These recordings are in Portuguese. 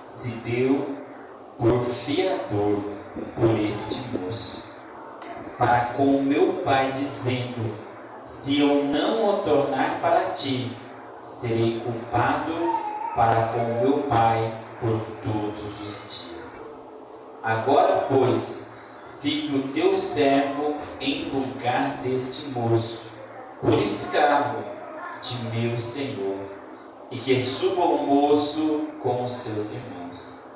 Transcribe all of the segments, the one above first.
se deu por fiador por este moço, para com o meu pai, dizendo: se eu não o tornar para ti, serei culpado para com o meu pai por todos os dias. Agora, pois, fique o teu servo em lugar deste moço, por escravo de meu senhor, e que suba o moço com os seus irmãos.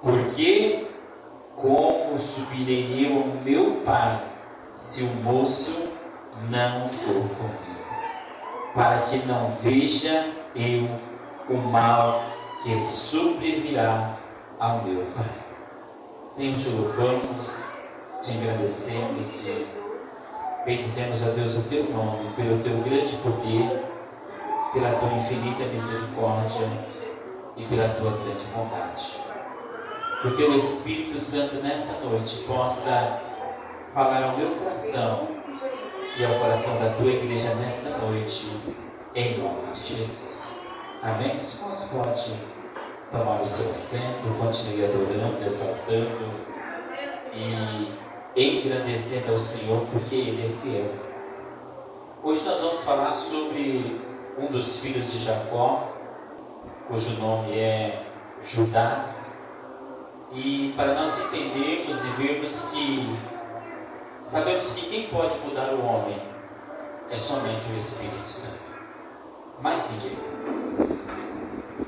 Porque como subirei eu ao meu pai, se o moço não for comigo, para que não veja eu o mal que sobrevirá ao meu pai. Senhor, te louvamos, te agradecemos e bendizemos, ó Deus, o teu nome, pelo teu grande poder, pela tua infinita misericórdia e pela tua grande bondade. Que o teu Espírito Santo nesta noite possa falar ao meu coração e ao coração da tua igreja nesta noite, em nome de Jesus. Amém? Os irmãos podem tomar o seu assento, continue adorando, exaltando e engrandecendo ao Senhor, porque Ele é fiel. Hoje nós vamos falar sobre um dos filhos de Jacó, cujo nome é Judá. E para nós entendermos e vermos que sabemos que quem pode mudar o homem é somente o Espírito Santo, mais ninguém.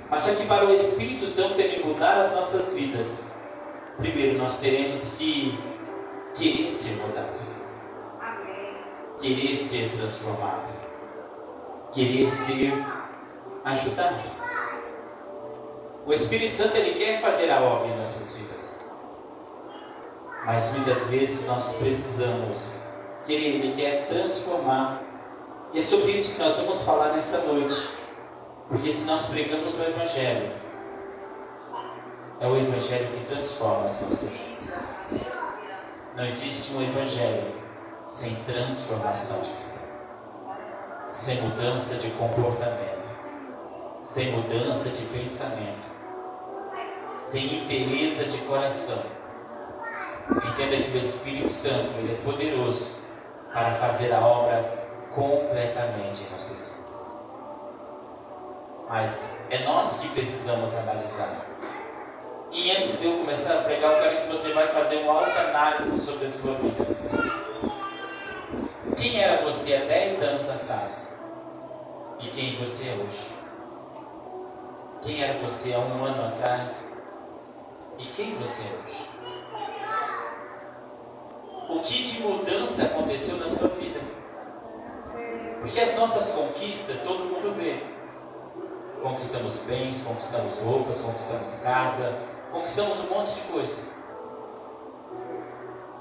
Mas só que para o Espírito Santo ele mudar as nossas vidas, primeiro nós teremos que querer ser mudado, querer ser transformado, querer ser ajudado. O Espírito Santo ele quer fazer a obra em nossas vidas, mas muitas vezes nós precisamos querer, ele quer transformar. E é sobre isso que nós vamos falar nesta noite, porque se nós pregamos o Evangelho, é o Evangelho que transforma as nossas vidas. Não existe um Evangelho sem transformação de vida, sem mudança de comportamento, sem mudança de pensamento, sem inteireza de coração. Entenda que o Espírito Santo ele é poderoso para fazer a obra completamente em nossas vidas. Mas é nós que precisamos analisar. E antes de eu começar a pregar, eu quero que você vai fazer uma autoanálise sobre a sua vida. Quem era você há 10 anos atrás? E quem você é hoje? Quem era você há 1 ano atrás? E quem você é hoje? O que de mudança aconteceu na sua vida? Porque as nossas conquistas, todo mundo vê. Conquistamos bens, conquistamos roupas, conquistamos casa, conquistamos um monte de coisa.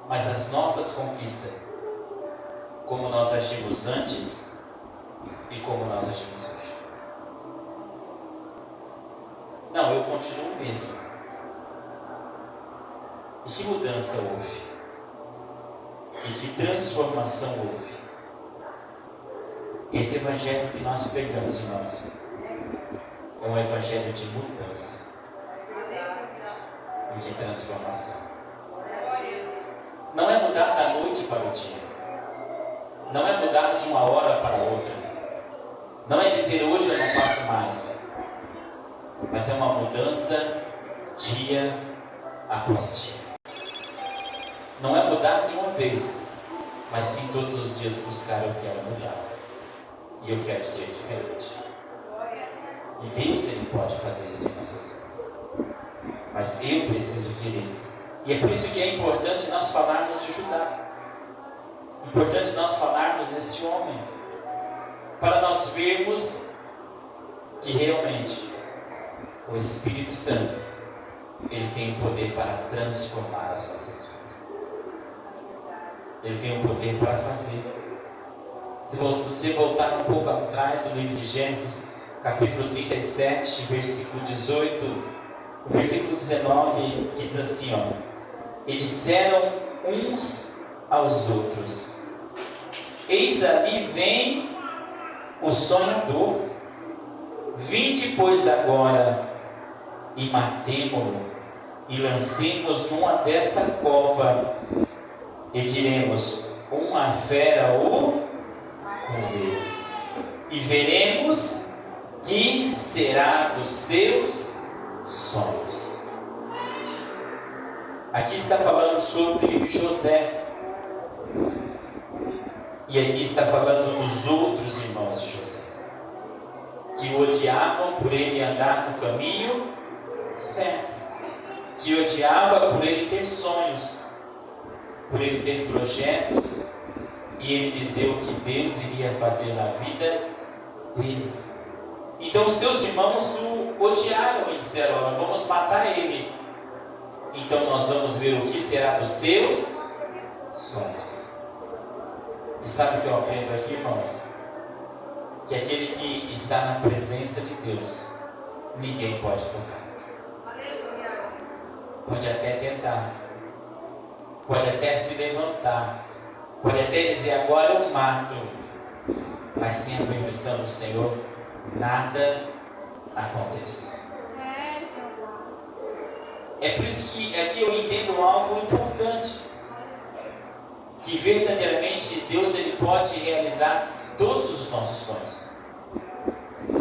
Mas as nossas conquistas, como nós agimos antes e como nós agimos hoje. Não, eu continuo o mesmo. E que mudança houve? E que transformação houve? Esse Evangelho que nós pregamos, irmãos, é um Evangelho de mudança e de transformação. Não é mudar da noite para o dia. Não é mudar de uma hora para outra. Não é dizer hoje eu não faço mais. Mas é uma mudança dia após dia. Não é mudar de uma vez, mas sim todos os dias buscar eu quero mudar. E eu quero ser diferente. E Deus ele pode fazer isso em nossas vidas. Mas eu preciso querer. E é por isso que é importante nós falarmos de Judá. Importante nós falarmos desse homem. Para nós vermos que realmente o Espírito Santo ele tem o poder para transformar as nossas vidas. Ele tem o poder para fazer. Se você voltar um pouco atrás no livro de Gênesis, capítulo 37, versículo 18, versículo 19, que diz assim, ó: e disseram uns aos outros: eis ali vem o sonhador, vinde pois agora e matemo-lo, e lancemos numa desta cova, e diremos: uma fera o comeu, e veremos que será dos seus sonhos. Aqui está falando sobre José, e aqui está falando dos outros irmãos de José, que o odiavam por ele andar no caminho certo, que o odiava por ele ter sonhos, por ele ter projetos, e ele dizer o que Deus iria fazer na vida dele. Então os seus irmãos o odiaram e disseram: olha, vamos matar ele. Então nós vamos ver o que será dos seus sonhos. E sabe o que eu aprendo aqui, irmãos? Que aquele que está na presença de Deus, ninguém pode tocar. Pode até tentar, pode até se levantar, pode até dizer: agora eu mato, mas sem a permissão do Senhor, nada acontece. É por isso que aqui eu entendo algo importante, que verdadeiramente Deus ele pode realizar todos os nossos sonhos,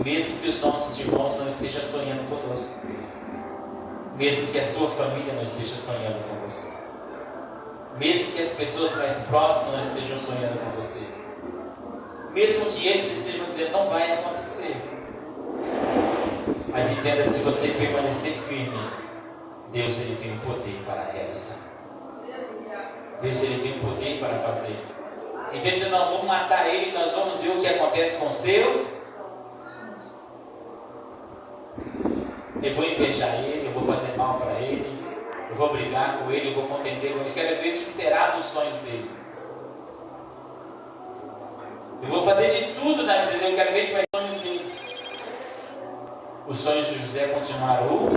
mesmo que os nossos irmãos não estejam sonhando conosco, mesmo que a sua família não esteja sonhando com você, mesmo que as pessoas mais próximas não estejam sonhando com você, mesmo que eles estejam dizendo: não vai acontecer. Mas entenda, se você permanecer firme, Deus ele tem o poder para realizar. Deus ele tem o poder para fazer. Então dizendo: não, vamos matar ele, nós vamos ver o que acontece com os seus. Eu vou invejar ele, eu vou fazer mal para ele, eu vou brigar com ele, eu vou contender com ele. Eu quero ver o que será dos sonhos dele. Eu vou fazer de tudo na vida dele, eu quero ver os sonhos deles. Os sonhos de José continuaram,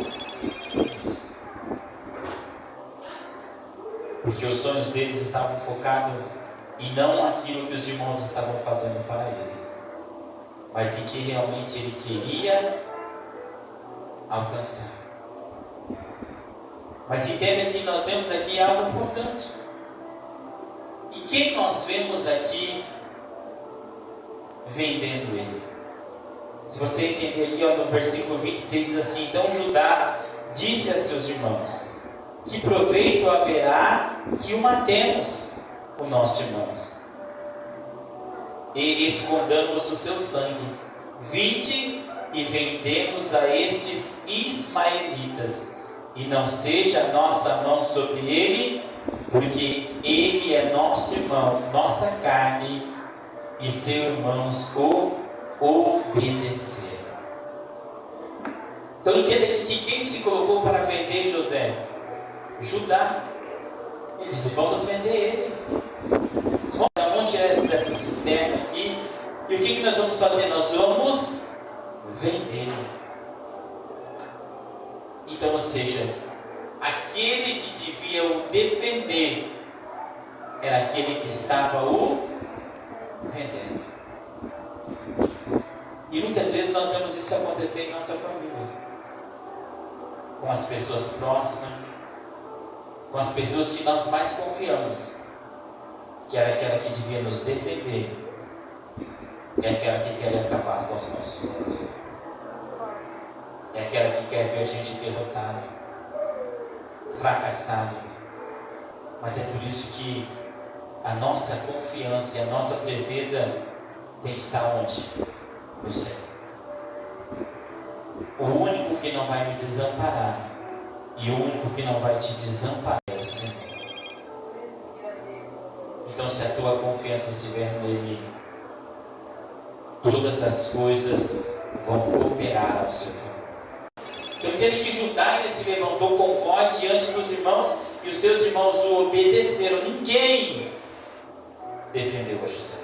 porque os sonhos deles estavam focados em não aquilo que os irmãos estavam fazendo para ele, mas em que realmente ele queria alcançar. Mas entenda que nós vemos aqui algo importante. E quem nós vemos aqui vendendo ele? Se você entender aqui, no versículo 26 diz assim: então Judá disse a seus irmãos: que proveito haverá que o matemos, o nosso irmãos, e escondamos o seu sangue. Vinde e vendemos a estes ismaelitas, e não seja a nossa mão sobre ele, porque ele é nosso irmão, nossa carne, e seus irmãos o obedeceram. Então entenda que quem se colocou para vender José? Judá. Ele disse: vamos vender ele. Vamos tirar dessa cisterna aqui. E o que nós vamos fazer? Nós vamos vender. Então, ou seja, aquele que devia o defender era aquele que estava o vendendo. E muitas vezes nós vemos isso acontecer em nossa família, com as pessoas próximas, com as pessoas que nós mais confiamos, que era aquela que devia nos defender, é aquela que quer acabar com os nossos sonhos, é aquela que quer ver a gente derrotado, fracassado. Mas é por isso que a nossa confiança e a nossa certeza tem que estar onde? No Senhor. O único que não vai me desamparar e o único que não vai te desamparar é o Senhor. Então, se a tua confiança estiver nele, todas as coisas vão cooperar ao seu favor. Então, entende que Judá ele se levantou com voz diante dos irmãos e os seus irmãos o obedeceram. Ninguém defendeu a José.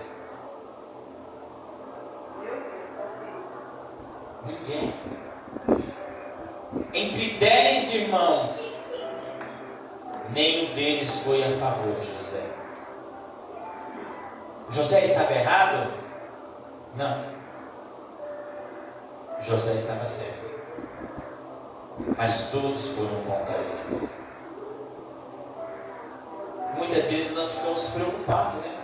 Ninguém. Entre 10 irmãos, nenhum deles foi a favor de José. José estava errado? Não. José estava certo. mas todos foram contra ele. Muitas vezes nós ficamos preocupados, né?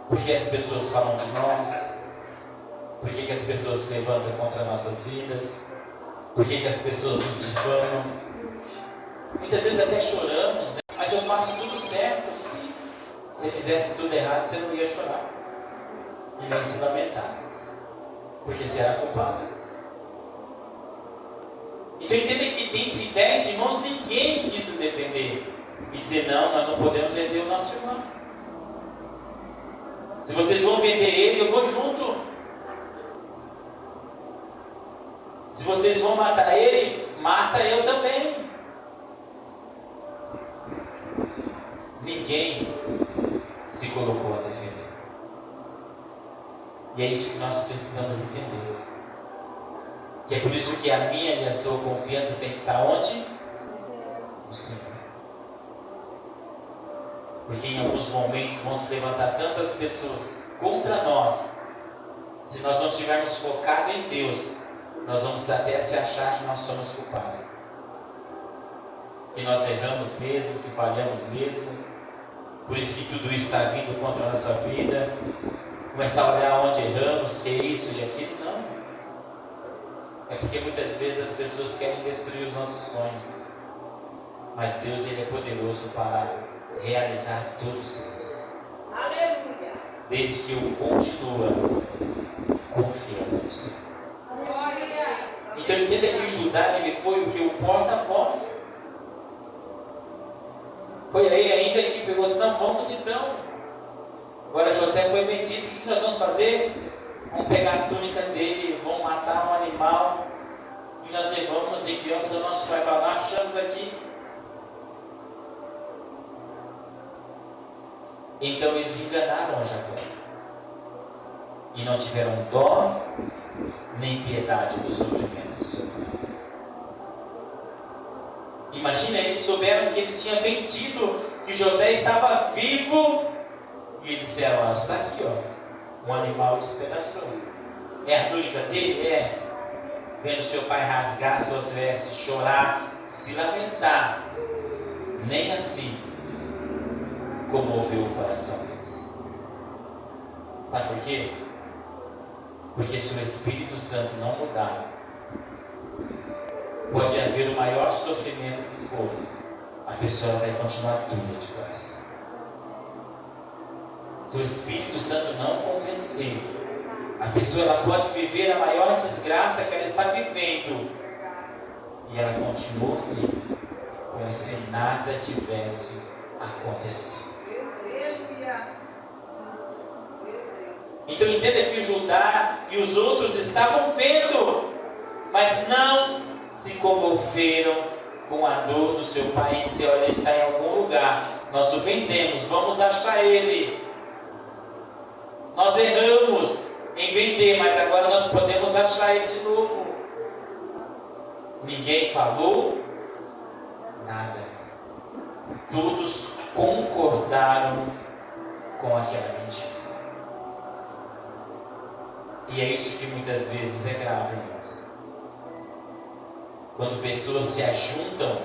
Por que as pessoas falam de nós? Por que as pessoas se levantam contra nossas vidas? Por que as pessoas nos difamam? Muitas vezes até choramos, né? Mas eu faço tudo certo. Se você fizesse tudo errado, você não ia chorar e nem se lamentar, porque você era culpado. Então entenda que dentre 10 irmãos ninguém quis o defender e dizer: não, nós não podemos vender o nosso irmão. Se vocês vão vender ele, eu vou junto. Se vocês vão matar ele, mata eu também. Ninguém se colocou a defender. E é isso que nós precisamos entender. Que é por isso que a minha e a sua confiança tem que estar onde? No Senhor. Porque em alguns momentos vão se levantar tantas pessoas contra nós. Se nós não estivermos focados em Deus, nós vamos até se achar que nós somos culpados. Que nós erramos mesmo, que falhamos mesmo. Por isso que tudo isso está vindo contra a nossa vida. Começar a olhar onde erramos, que é isso e aquilo. Não. É porque muitas vezes as pessoas querem destruir os nossos sonhos. Mas Deus, Ele é poderoso para realizar todos eles. Aleluia. Desde que eu continue confiando no Senhor. Então entenda que Judá, ele foi o que? O porta-voz. Foi ele ainda que pegou assim: não, vamos então. Agora José foi vendido, o que nós vamos fazer? Vamos pegar a túnica dele, vamos matar um animal e nós levamos, enviamos ao nosso pai para lá, achamos aqui. Então eles enganaram a Jacó e não tiveram dó nem piedade do sofrimento do seu pai. Imagina, eles souberam que eles tinham vendido, que José estava vivo, e eles disseram: está aqui, ó, um animal despedaçou. É a túnica dele? É. Vendo seu pai rasgar suas vestes, chorar, se lamentar, nem assim comoveu o coração deles. Sabe por quê? Porque se o Espírito Santo não mudar, pode haver o maior sofrimento que for, a pessoa vai continuar dura de coração. Se o Espírito Santo não convencer, a pessoa ela pode viver a maior desgraça que ela está vivendo e ela continua ali, como se nada tivesse acontecido. Então entenda que Judá e os outros estavam vendo, mas não se comoveram com a dor do seu pai e dizer: olha, ele está em algum lugar, nós o vendemos, vamos achar ele. Nós erramos em vender, mas agora nós podemos achar ele de novo. Ninguém falou nada. Todos concordaram com aquela mentira. E é isso que muitas vezes é grave, irmãos. Quando pessoas se ajuntam,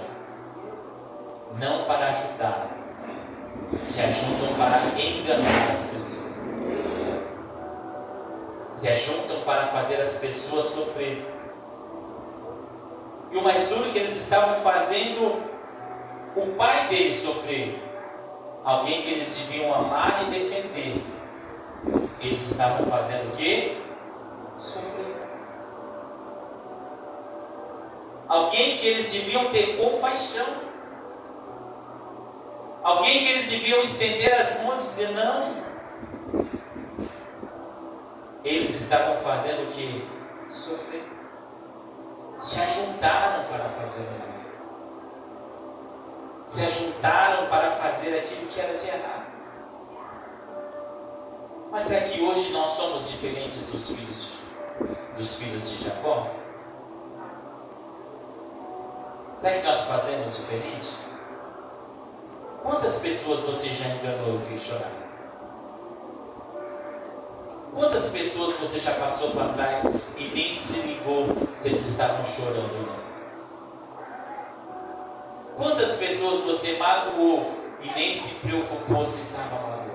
não para ajudar, se ajuntam para enganar as pessoas. Se ajuntam para fazer as pessoas sofrer. E o mais duro é que eles estavam fazendo o pai deles sofrer. Alguém que eles deviam amar e defender. Eles estavam fazendo o quê? Sofrer. Alguém que eles deviam ter compaixão. Alguém que eles deviam estender as mãos e dizer: não. Eles estavam fazendo o que? Sofrer. Se ajuntaram para fazer o mal. Se ajuntaram para fazer aquilo que era de errado. Mas será que hoje nós somos diferentes dos filhos de Jacó? Será que nós fazemos diferente? Quantas pessoas você já enganou e fez chorar? Quantas pessoas você já passou para trás e nem se ligou se eles estavam chorando ou não? Quantas pessoas você magoou e nem se preocupou se estava magoando?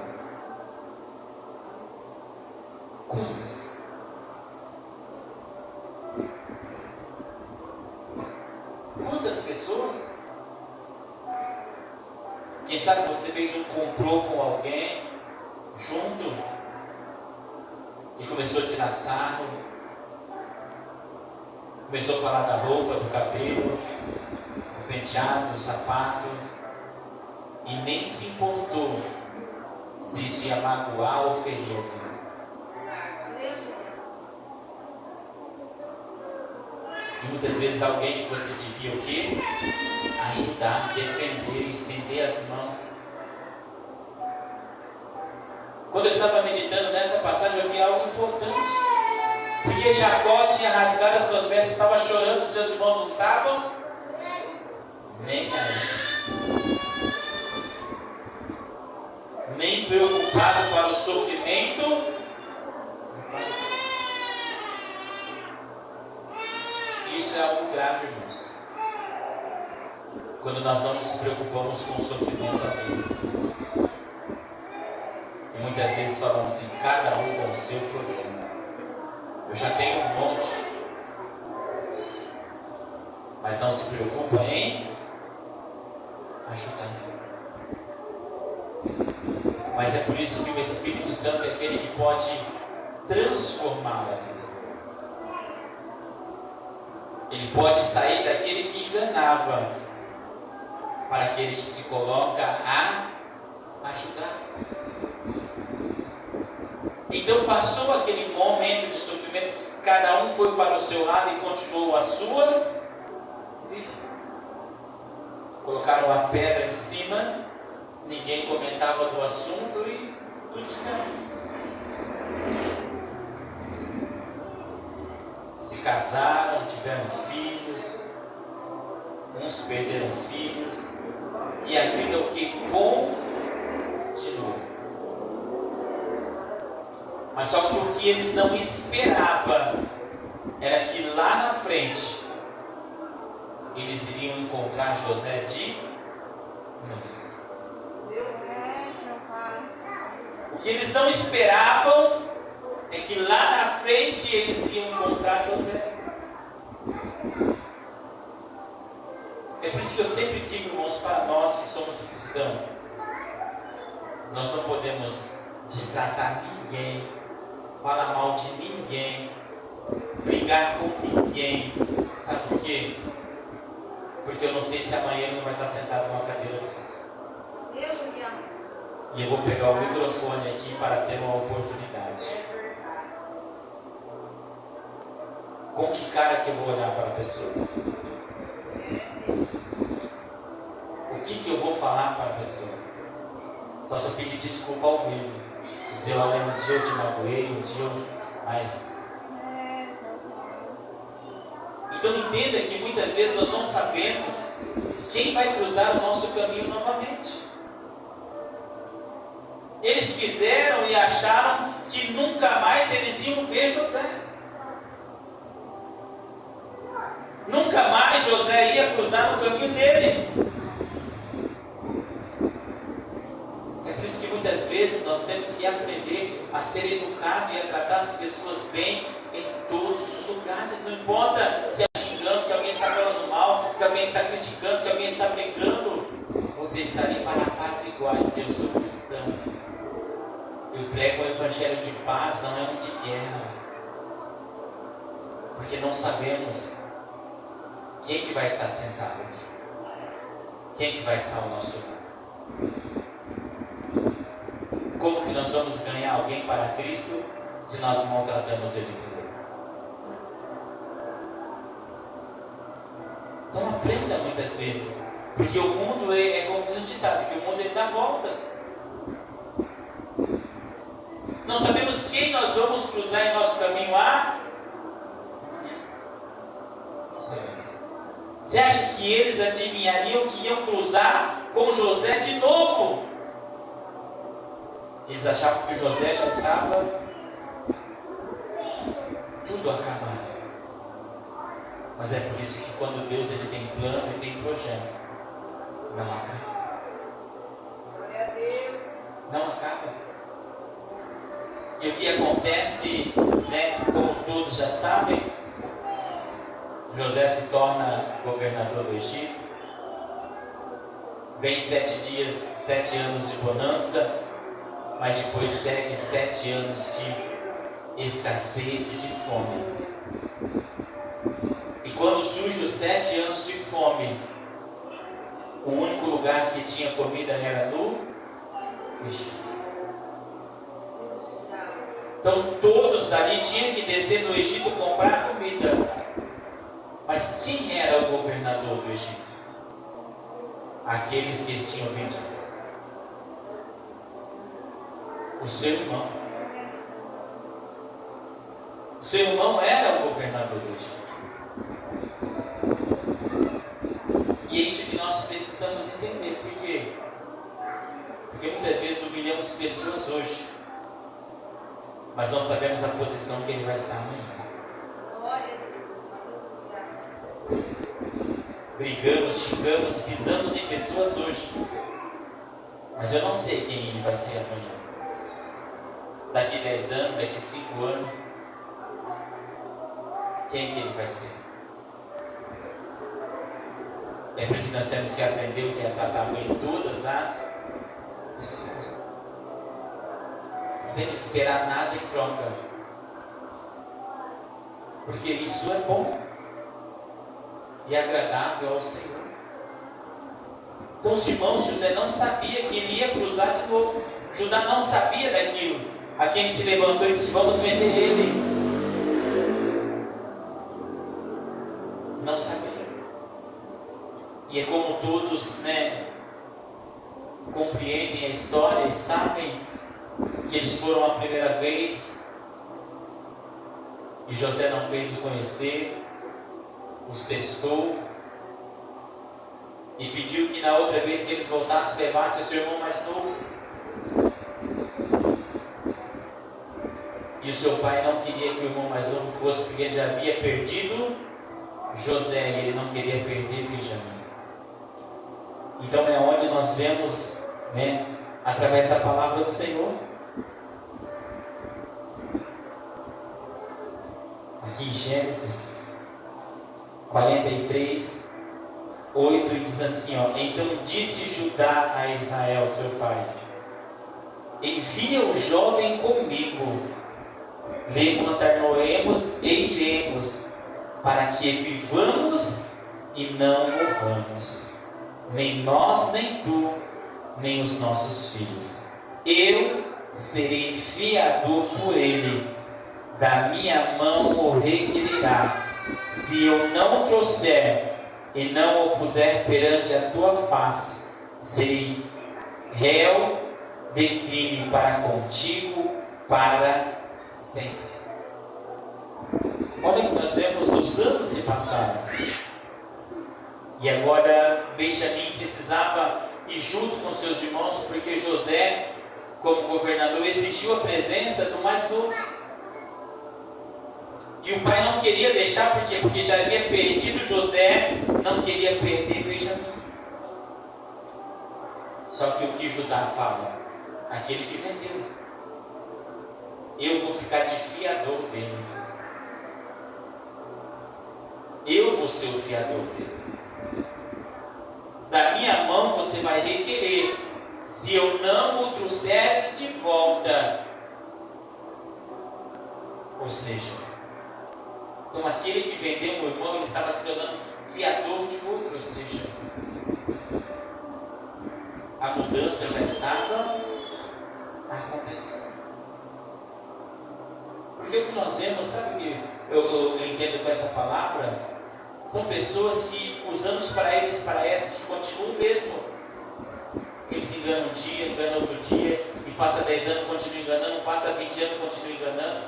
Quantas? Quantas pessoas? Quem sabe você fez um complô com alguém junto e começou a tirar sarro, começou a falar da roupa, do cabelo, do penteado, do sapato, e nem se importou se isso ia magoar ou ferir alguém. E muitas vezes alguém que você devia o quê? Ajudar, defender, estender as mãos. Quando eu estava meditando nessa passagem, eu vi algo importante. Porque Jacó tinha rasgado as suas vestes, estava chorando, seus irmãos não estavam nem aí. Nem preocupado para o sofrimento. Isso é algo grave, irmãos. Quando nós não nos preocupamos com o sofrimento alheio. E muitas vezes falamos assim, cada um com o seu problema. Eu já tenho um monte. Mas não se preocupa em ajudar. Mas é por isso que o Espírito Santo é aquele que pode transformar a vida. Ele pode sair daquele que enganava para aquele que se coloca a ajudar. Então passou aquele momento de sofrimento, cada um foi para o seu lado e continuou a sua vida. Colocaram a pedra em cima, ninguém comentava do assunto e tudo certo. Se casaram, tiveram filhos, uns perderam filhos, e a vida o que continuou. Mas só que o que eles não esperavam era que lá na frente eles iriam encontrar José de novo. O que eles não esperavam é que lá na frente eles iam encontrar José. É por isso que eu sempre digo, irmãos, para nós que somos cristãos, nós não podemos destratar ninguém, falar mal de ninguém, brigar com ninguém. Sabe por quê? Porque eu não sei se amanhã ele não vai estar sentado numa cadeira dessa. E eu vou pegar o microfone aqui para ter uma oportunidade. Com que cara que eu vou olhar para a pessoa? O que eu vou falar para a pessoa? Só se eu pedir desculpa ao vivo. Dizer, olha, um dia eu te magoei, um dia eu... Mas... Então entenda que muitas vezes nós não sabemos quem vai cruzar o nosso caminho novamente. Eles fizeram e acharam que nunca mais eles iam ver José. Nunca mais José ia cruzar no caminho deles. É por isso que muitas vezes nós temos que aprender a ser educado e a tratar as pessoas bem em todos os lugares. Não importa se está xingando, se alguém está falando mal, se alguém está criticando, se alguém está brigando. Você está ali para apaziguar e dizer, eu sou cristão. Eu prego o evangelho de paz, não é um de guerra. Porque não sabemos quem que vai estar sentado aqui. Quem que vai estar ao nosso lado. Como que nós vamos ganhar alguém para Cristo se nós maltratamos ele primeiro? Então aprenda muitas vezes. Porque o mundo é como diz o ditado, que o mundo ele dá voltas. Não sabemos quem nós vamos cruzar em nosso caminho a... Não sabemos. Você acha que eles adivinhariam que iam cruzar com José de novo? Eles achavam que o José já estava tudo acabado. Mas é por isso que quando Deus ele tem plano, ele tem projeto. Não acaba. Não acaba. E o que acontece, né, como todos já sabem, José se torna governador do Egito. Vem 7 dias, 7 anos de bonança, mas depois segue 7 anos de escassez e de fome. E quando surge os 7 anos de fome, o único lugar que tinha comida era no Egito. Então todos dali tinham que descer no Egito comprar comida. Mas quem era o governador do Egito? Aqueles que eles tinham vendido. O seu irmão. O seu irmão era o governador do Egito. E é isso que nós precisamos entender. Por quê? Porque muitas vezes humilhamos pessoas hoje, mas não sabemos a posição que ele vai estar amanhã. Brigamos, xingamos, pisamos em pessoas hoje, mas eu não sei quem ele vai ser amanhã. Daqui 10 anos, daqui 5 anos, quem que ele vai ser? É por isso que nós temos que aprender o que é tratar bem todas as pessoas, sem esperar nada em troca, porque isso é bom e agradável ao Senhor. Então os irmãos, José não sabia que ele ia cruzar de novo. Judá não sabia daquilo. A quem se levantou e disse: vamos vender ele. Não sabia. E é como todos, né, compreendem a história e sabem que eles foram a primeira vez e José não fez o conhecer, os testou e pediu que na outra vez que eles voltassem levasse o seu irmão mais novo. E o seu pai não queria que o irmão mais novo fosse, porque ele já havia perdido José e ele não queria perder Benjamim. Então é onde nós vemos, né, através da palavra do Senhor, aqui em Gênesis 43, 8, diz assim, ó: então disse Judá a Israel, seu pai: envia o jovem comigo, levantar-nos e iremos, para que vivamos e não morramos, nem nós, nem tu, nem os nossos filhos. Eu serei fiador por ele, da minha mão o requerirá. Se eu não o trouxer e não o puser perante a tua face, serei réu de crime para contigo para sempre. Olha que nós vemos, os anos se passaram. E agora Benjamim precisava ir junto com seus irmãos, porque José, como governador, exigiu a presença do mais novo. E o pai não queria deixar, por quê? Porque já havia perdido José, não queria perder Benjamim. Só que o que Judá fala? Aquele que vendeu. Eu vou ficar de fiador dele. Eu vou ser o fiador dele. Da minha mão você vai requerer, se eu não o trouxer de volta. Ou seja, então aquele que vendeu o irmão, ele estava se tornando fiador de outro. Ou seja, a mudança já estava acontecendo. Porque o que nós vemos, sabe o que eu entendo com essa palavra? São pessoas que os anos para eles parecem que continuam o mesmo. Eles enganam um dia, enganam outro dia, e passa 10 anos, continuam enganando, passa 20 anos, continuam enganando,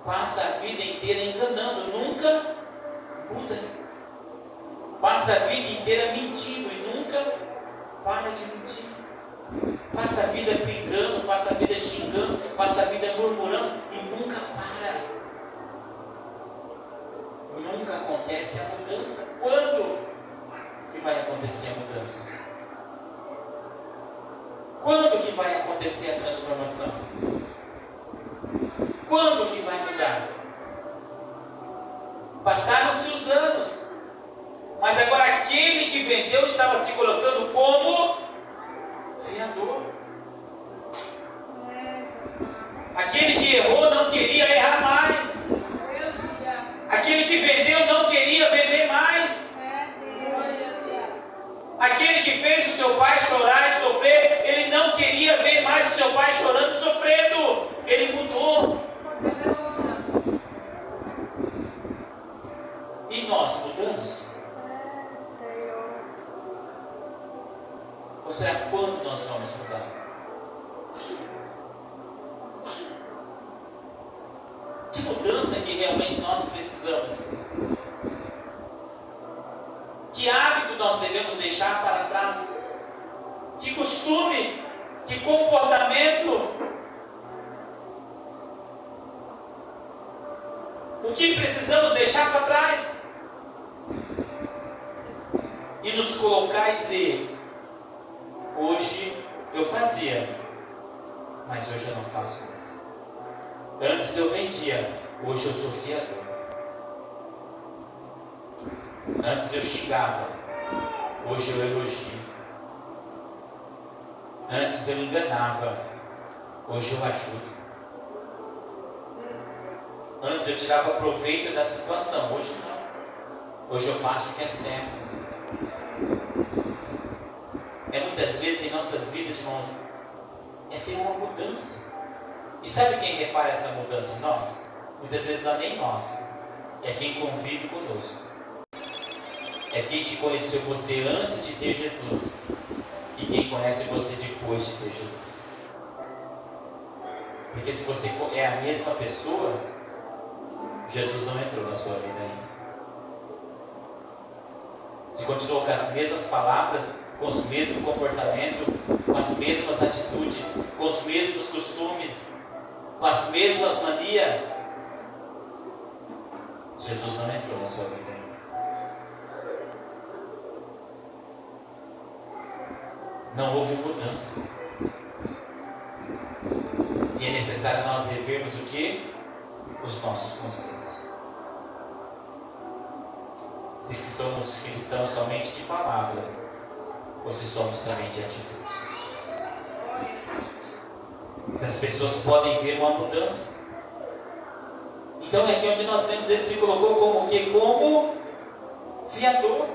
passa a vida inteira enganando, nunca muda. Passa a vida inteira mentindo e nunca para de mentir. Passa a vida brigando, passa a vida xingando, passa a vida murmurando e nunca para. Nunca acontece a mudança. Quando que vai acontecer a mudança? Quando que vai acontecer a transformação? Quando que vai mudar? Passaram-se os anos, mas agora aquele que vendeu estava se colocando como fiador. Aquele que errou não queria errar mais. Aquele que vendeu não queria vender mais. Aquele que fez o seu pai chorar e sofrer, ele não queria ver mais o seu pai chorando e sofrendo. Ele mudou. E nós mudamos? Ou será quando nós vamos mudar? Que mudança que realmente nós precisamos? Que hábito nós devemos deixar para trás? Que costume? Que comportamento? O que precisamos deixar para trás? E nos colocar e dizer: hoje eu fazia, mas hoje eu não faço mais. Antes eu vendia, hoje eu sou fiador. Antes eu xingava, hoje eu elogio. Antes eu enganava, hoje eu ajudo. Antes eu tirava proveito da situação, hoje não. Hoje eu faço o que é certo. Muitas vezes em nossas vidas, irmãos, ter uma mudança. E sabe quem repara essa mudança em nós? Muitas vezes não é nem nós, é quem convive conosco. É quem te conheceu você antes de ter Jesus e quem conhece você depois de ter Jesus. Porque se você é a mesma pessoa, Jesus não entrou na sua vida ainda. Se continuou com as mesmas palavras, com os mesmos comportamentos, com as mesmas atitudes, com os mesmos costumes, com as mesmas manias, Jesus não entrou na sua vida ainda. Não houve mudança. E é necessário nós revermos o que? Os nossos conceitos. Se somos cristãos somente de palavras, ou se somos também de atitudes. Se as pessoas podem ver uma mudança. Então é aqui onde nós vemos, ele se colocou como o quê? Como fiador.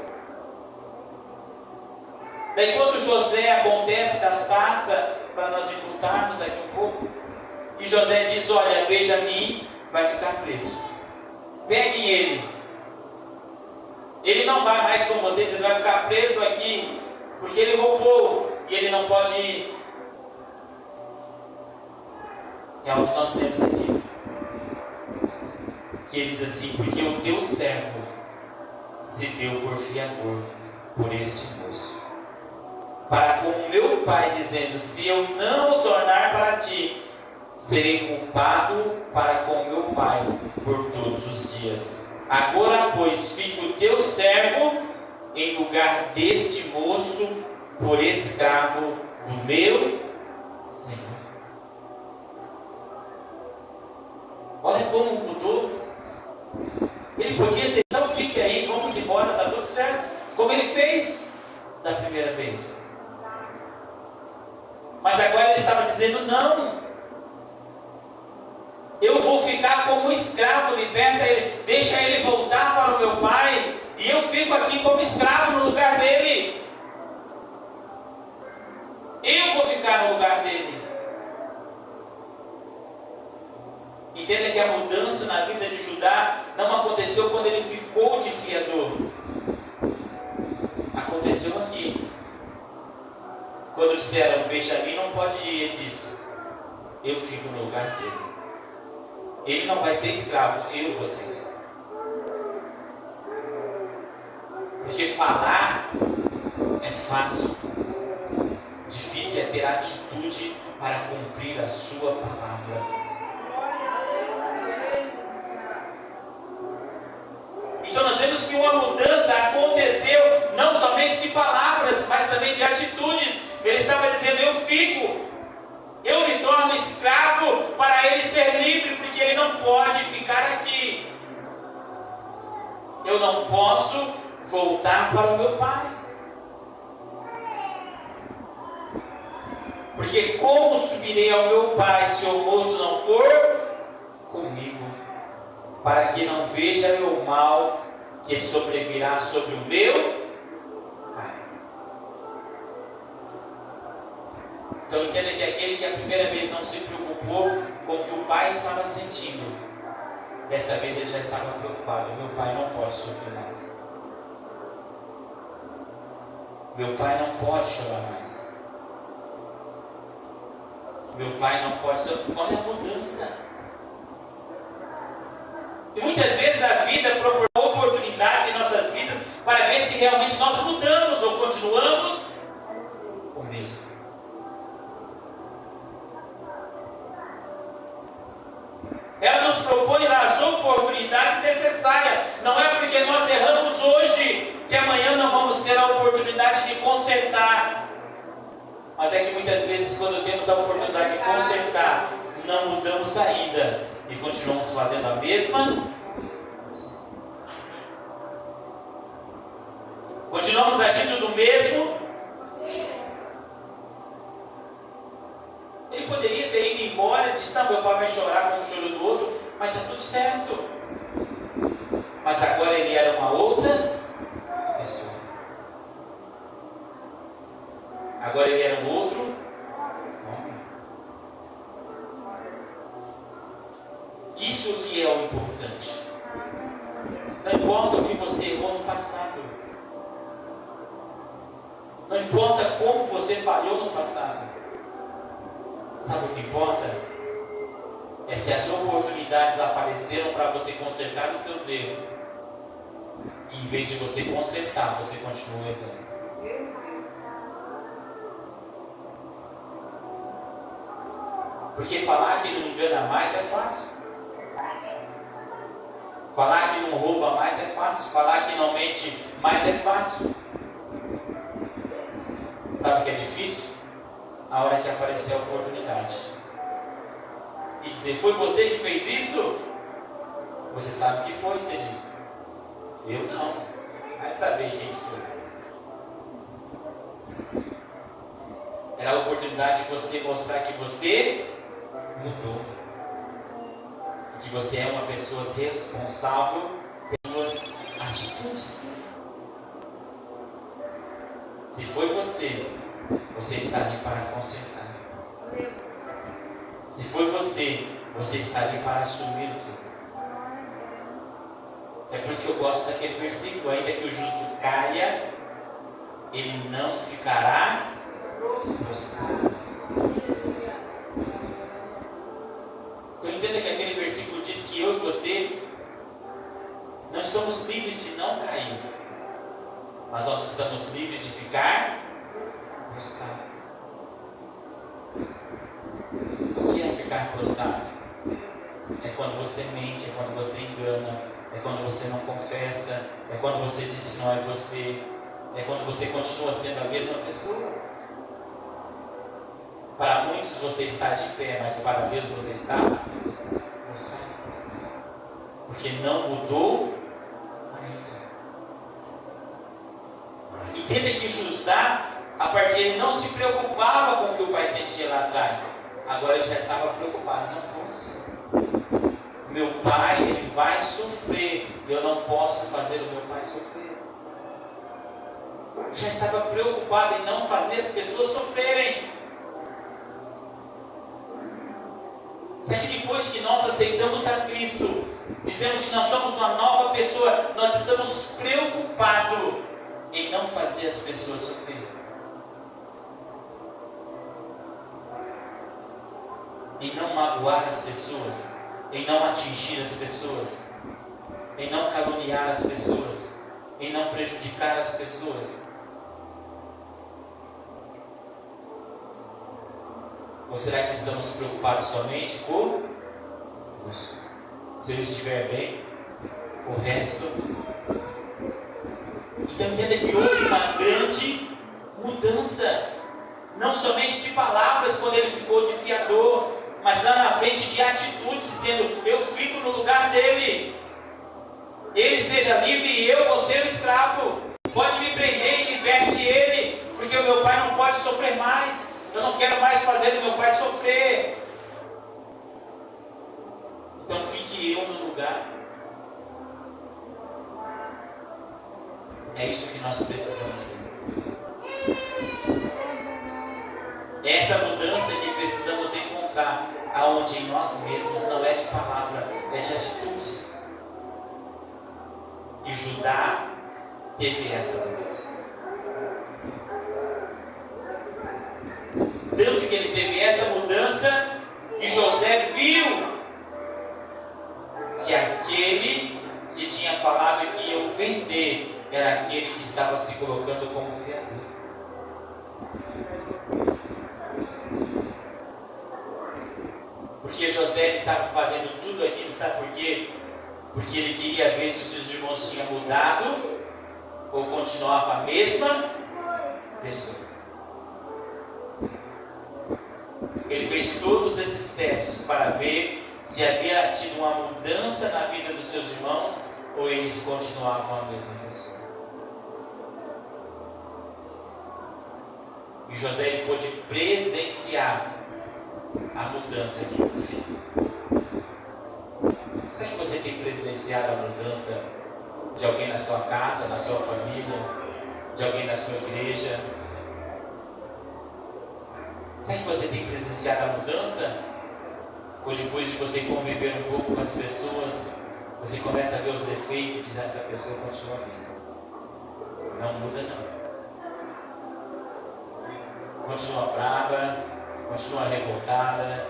Daí quando José acontece das taças, para nós imputarmos aqui um pouco, e José diz: olha, Benjamim vai ficar preso. Peguem ele. Ele não vai mais com vocês, ele vai ficar preso aqui, porque ele roubou e ele não pode ir. É onde nós temos aqui. Que ele diz assim: porque o teu servo se deu por fiador por este moço, para com o meu pai, dizendo: se eu não o tornar para ti, serei culpado para com meu pai por todos os dias. Agora, pois, fique o teu servo em lugar deste moço, por escravo do meu Senhor. Olha como mudou. Ele podia ter: então fique aí, vamos embora, está tudo certo, como ele fez da primeira vez. Mas agora ele estava dizendo: não, eu vou ficar como escravo, liberta ele, deixa ele voltar para o meu pai, e eu fico aqui como escravo no lugar dele. Eu vou ficar no lugar dele. Entenda que a mudança na vida de Judá não aconteceu quando ele ficou de fiador. Aconteceu aqui. Quando disseram: Benjamim não pode ir, ele disse: eu fico no lugar dele. Ele não vai ser escravo, eu vou ser escravo. Porque falar é fácil. Difícil é ter atitude para cumprir a sua palavra. Então nós vemos que uma mudança aconteceu não somente de palavras, mas também de atitudes. Ele estava dizendo: eu fico, eu não posso voltar para o meu pai. Porque como subirei ao meu pai se o moço não for comigo? Para que não veja o mal que sobrevirá sobre o meu pai. Então entenda que aquele que a primeira vez não se preocupou com o que o pai estava sentindo, dessa vez ele já estava preocupado. Meu pai não pode sofrer mais. Meu pai não pode chorar mais. Meu pai não pode sofrer. Olha a mudança. E muitas vezes a vida proporciona oportunidades em nossas vidas para ver se realmente nós mudamos ou continuamos o mesmo. Ela nos propõe as oportunidades necessárias. Não é porque nós erramos hoje que amanhã não vamos ter a oportunidade de consertar. Mas é que muitas vezes, quando temos a oportunidade de consertar, não mudamos ainda e continuamos fazendo a mesma coisa. Continuamos agindo do mesmo. Ele poderia ter ido embora e disse: não, meu pai vai chorar como o choro do outro, mas está tudo certo. Mas agora ele era uma outra pessoa. Agora ele era um outro homem. Isso que é o importante. Não importa o que você errou no passado. Não importa como você falhou no passado. Sabe o que importa? É se as oportunidades apareceram para você consertar os seus erros. E em vez de você consertar, você continua errando. Porque falar que não engana mais é fácil. Falar que não rouba mais é fácil. Falar que não mente mais é fácil. Sabe o que é difícil? A hora que aparecer a oportunidade. E dizer: foi você que fez isso? Você sabe que foi, você diz. Eu não. Vai saber quem foi. Era a oportunidade de você mostrar que você mudou. Que você é uma pessoa responsável pelas suas atitudes. Se foi você, você está ali para consertar. Se foi você, você está ali para assumir os seus erros. É por isso que eu gosto daquele versículo: ainda que o justo caia, ele não ficará prostrado. Então entenda que aquele versículo diz que eu e você não estamos livres de não cair, mas nós estamos livres de ficar prostrado. O que é ficar prostrado? É quando você mente, é quando você engana, é quando você não confessa, é quando você diz que não é você, é quando você continua sendo a mesma pessoa. Para muitos você está de pé, mas para Deus você está prostrado. Porque não mudou ainda. Entenda que Judá, a partir dele, não se preocupava com o que o pai sentia lá atrás. Agora ele já estava preocupado. Não posso. Meu pai, ele vai sofrer. Eu não posso fazer o meu pai sofrer. Ele já estava preocupado em não fazer as pessoas sofrerem. Será que depois que nós aceitamos a Cristo, dizemos que nós somos uma nova pessoa, nós estamos preocupados em não fazer as pessoas sofrerem? Em não magoar as pessoas, em não atingir as pessoas, em não caluniar as pessoas, em não prejudicar as pessoas? Ou será que estamos preocupados somente com isso? Se eu estiver bem, o resto. Então entenda que houve uma grande mudança, não somente de palavras quando ele ficou de fiador, mas lá na frente de atitudes, dizendo: eu fico no lugar dele. ele seja livre e eu vou ser o escravo. Pode me prender e liberte ele, porque o meu pai não pode sofrer mais. Eu não quero mais fazer o meu pai sofrer. Então fique eu no lugar. É isso que nós precisamos ver. É essa mudança que precisamos encontrar, aonde em nós mesmos não é de palavra, é de atitudes. E Judá teve essa mudança. Tanto que ele teve essa mudança, que José viu que aquele que tinha falado que ia o vender era aquele que estava se colocando como criador. Porque José estava fazendo tudo aquilo, sabe por quê? Porque ele queria ver se os seus irmãos tinham mudado ou continuava a mesma pessoa. Ele fez todos esses testes para ver se havia tido uma mudança na vida dos seus irmãos ou eles continuavam a mesma pessoa. E José ele pôde presenciar a mudança de um filho. Será que você tem presenciado a mudança de alguém na sua casa, na sua família, de alguém na sua igreja? Será que você tem presenciado a mudança? Ou depois de você conviver um pouco com as pessoas, você começa a ver os defeitos e diz, essa pessoa continua a mesma. Não muda não. Continua brava, continua revoltada,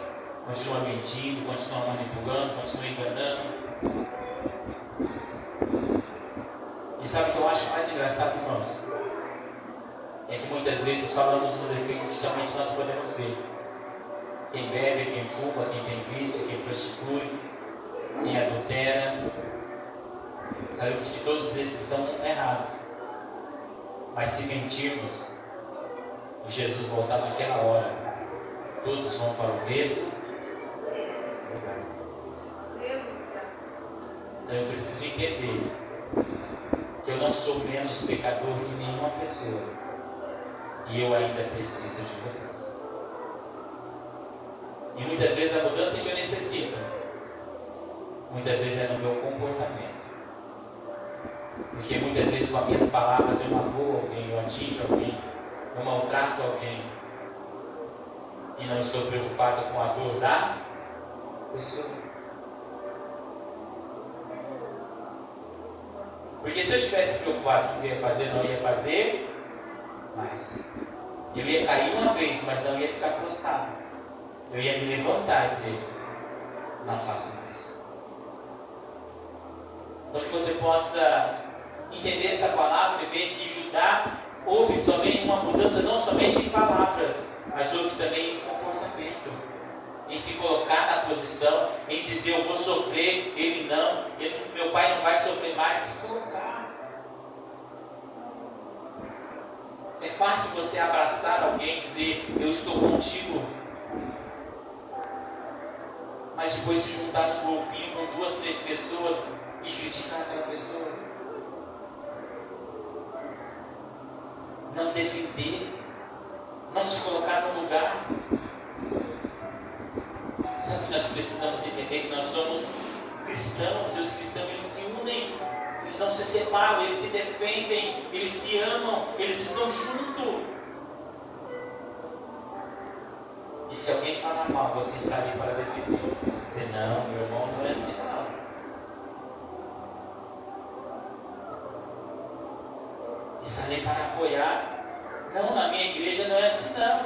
continua mentindo, continua manipulando, continua enganando. E sabe o que eu acho mais engraçado, irmãos? É que muitas vezes falamos dos defeitos que somente nós podemos ver. Quem bebe, quem fuma, quem tem vício, quem prostitui, quem adultera. Sabemos que todos esses são errados. Mas se mentirmos, e Jesus voltar naquela hora, todos vão para o mesmo lugar. Então eu preciso entender que eu não sou menos pecador que nenhuma pessoa. E eu ainda preciso de mudança. E muitas vezes a mudança que eu necessito, muitas vezes é no meu comportamento. Porque muitas vezes com as minhas palavras eu magoo alguém, eu atingo alguém, eu maltrato alguém. E não estou preocupado com a dor das pessoas. Porque se eu estivesse preocupado com o que eu ia fazer, não ia fazer mais. Eu ia cair uma vez, mas não ia ficar prostrado. Eu ia me levantar e dizer, não faço mais. Então que você possa entender esta palavra e ver que Judá houve somente uma mudança, não somente em palavras, mas houve também em comportamento. Em se colocar na posição, em dizer eu vou sofrer, ele não, meu pai não vai sofrer mais, se colocar. É fácil você abraçar alguém e dizer eu estou contigo. Mas depois se juntar num grupinho com 2, 3 pessoas e criticar aquela pessoa. Não defender, não se colocar no lugar. Sabe que nós precisamos entender que nós somos cristãos e os cristãos eles se unem, eles não se separam, eles se defendem, eles se amam, eles estão juntos. E se alguém falar mal, você está ali para defender. Dizer, não, meu irmão não é assim não. Está ali para apoiar. Não, na minha igreja não é assim não.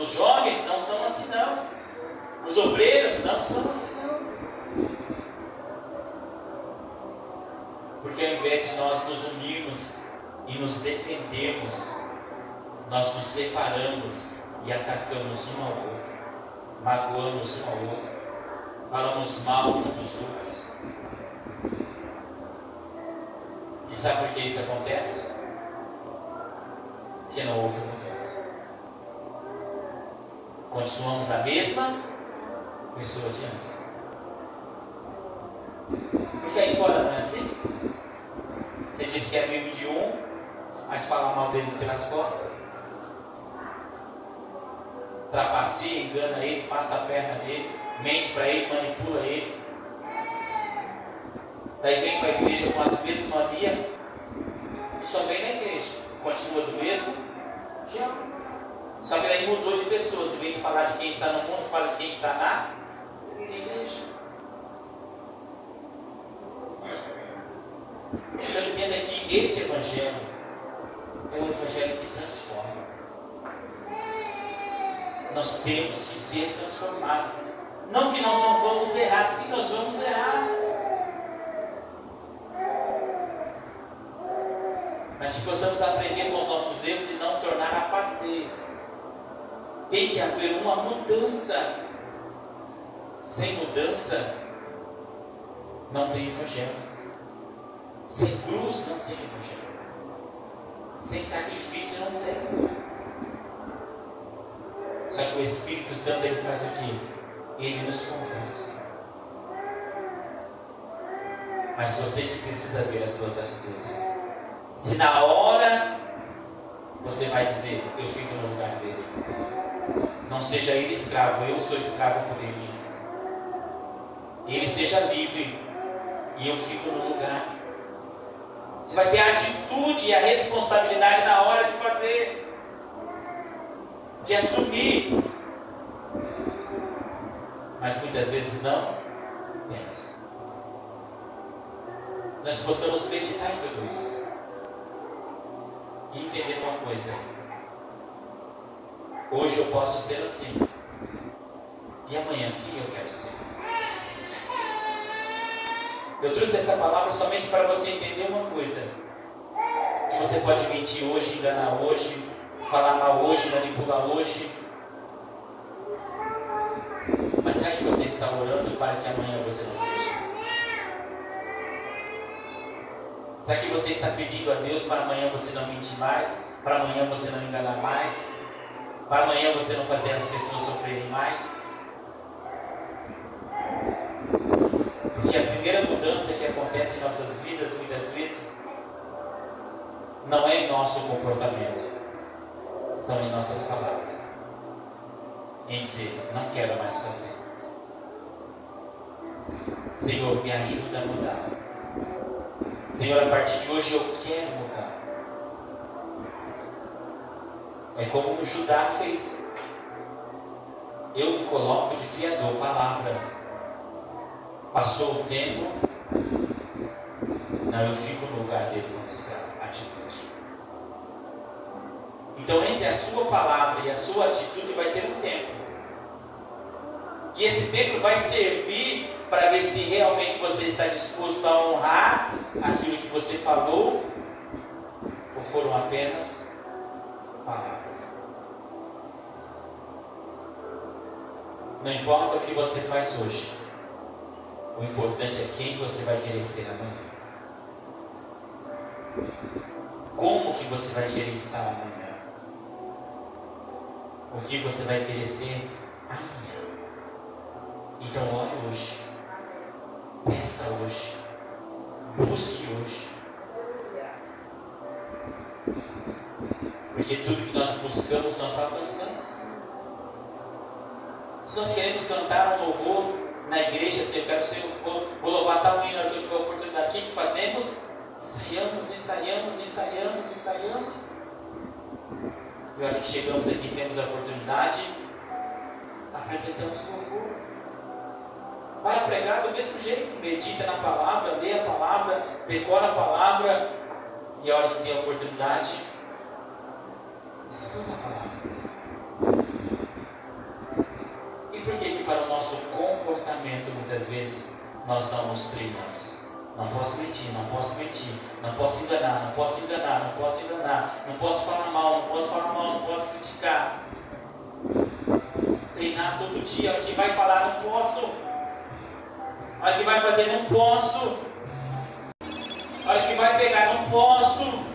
Os jovens não são assim não. Os obreiros não são assim não. Porque ao invés de nós nos unirmos e nos defendermos, nós nos separamos e atacamos um ao outro, magoamos um ao outro, falamos mal um dos outros. E sabe por que isso acontece? Porque não houve mudança. Continuamos a mesma pessoa de antes. Por Porque aí fora não é assim? Você diz que é amigo de um, mas fala mal dele pelas costas. Trapaceia, engana ele, passa a perna dele, mente para ele, manipula ele. Daí vem para a igreja com as mesmas manias, só vem na igreja, continua do mesmo jeito. Só que daí mudou de pessoas, vem falar de quem está no mundo, fala de quem está na igreja. Então entenda que esse evangelho é um evangelho que transforma. Nós temos que ser transformados. Não que nós não vamos errar, sim, nós vamos errar. Mas que possamos aprender com os nossos erros e não tornar a fazer. Tem que haver uma mudança. Sem mudança, não tem evangelho. Sem cruz, não tem evangelho. Sem sacrifício, não tem. Só que o Espírito Santo, ele faz o quê? Ele nos convence. Mas você que precisa ver as suas atitudes. Se na hora você vai dizer, eu fico no lugar dele. Não seja ele escravo, eu sou escravo por ele. Ele seja livre e eu fico no lugar. Você vai ter a atitude e a responsabilidade na hora de fazer, de assumir. Mas muitas vezes não temos. Nós possamos meditar em tudo isso e entender uma coisa. Hoje eu posso ser assim, e amanhã quem eu quero ser? Eu trouxe essa palavra somente para você entender uma coisa: que você pode mentir hoje, enganar hoje, falar mal hoje, manipular hoje. Mas você acha que você está orando para que amanhã você não seja? Será que você está pedindo a Deus para amanhã você não mentir mais? Para amanhã você não enganar mais? Para amanhã você não fazer as pessoas sofrerem mais? Porque a primeira mudança que acontece em nossas vidas, muitas vezes, não é em nosso comportamento, são em nossas palavras. Em dizer, não quero mais fazer. Senhor, me ajuda a mudar. Senhor, a partir de hoje eu quero mudar. É como o Judá fez. Eu me coloco de fiador, palavra. Passou o tempo, não, eu fico no lugar dele como escravo. Atitude. Então, entre a sua palavra e a sua atitude vai ter um tempo. E esse tempo vai servir para ver se realmente você está disposto a honrar aquilo que você falou, ou foram apenas palavras. Não importa o que você faz hoje, o importante é quem você vai querer ser amanhã. Como que você vai querer estar amanhã? O que você vai querer ser amanhã? Então ore hoje, peça hoje, busque hoje. Porque tudo que nós buscamos, nós alcançamos. Se nós queremos cantar um louvor na igreja, se eu quero ser, vou louvar tal hino que eu tiver a oportunidade, o que fazemos? Ensaiamos. E olha que chegamos aqui e temos a oportunidade, apresentamos louvor. Vai pregar do mesmo jeito, medita na palavra, lê a palavra, decora a palavra, e a hora que tem a oportunidade, escuta a palavra. E por que para o nosso comportamento, muitas vezes, nós não nos treinamos? Não posso mentir, não posso enganar, não posso falar mal, não posso criticar. Treinar todo dia, a hora que vai falar, não posso. A hora que vai fazer, não posso. A hora que vai pegar, não posso.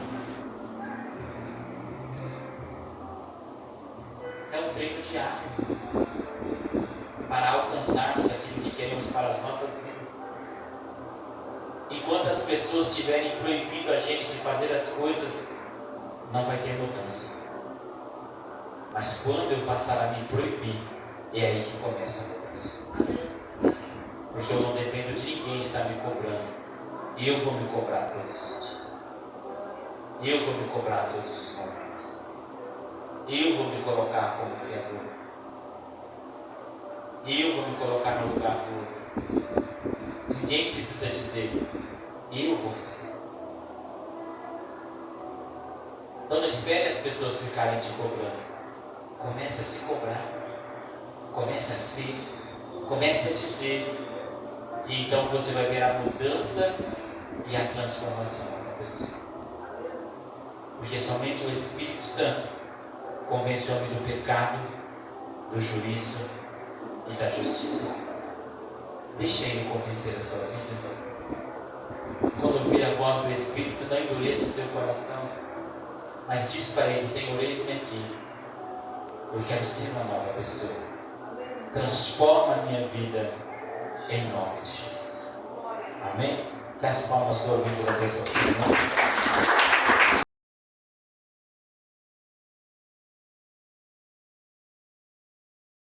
É um treino diário para alcançarmos aquilo que queremos para as nossas vidas. enquanto as pessoas estiverem proibindo a gente de fazer as coisas, não vai ter mudança. Mas quando eu passar a me proibir, é aí que começa a mudança. Porque eu não dependo de ninguém estar me cobrando. Eu vou me cobrar todos os dias. Eu vou me cobrar todos os momentos. Eu vou me colocar como fiador. Eu vou me colocar no lugar do outro. Ninguém precisa dizer, eu vou fazer. Então não espere as pessoas ficarem te cobrando. Comece a se cobrar. Comece a ser. Comece a dizer. E então você vai ver a mudança e a transformação acontecer. Porque somente o Espírito Santo convence o homem do pecado, do juízo e da justiça. Deixe ele convencer a sua vida. Quando ouvir a voz do Espírito, não endureça o seu coração, mas diz para ele: Senhor, eis-me aqui. Eu quero ser uma nova pessoa. Transforma a minha vida em nome de Jesus. Amém? Que as palmas do ouvido agradeçam ao Senhor.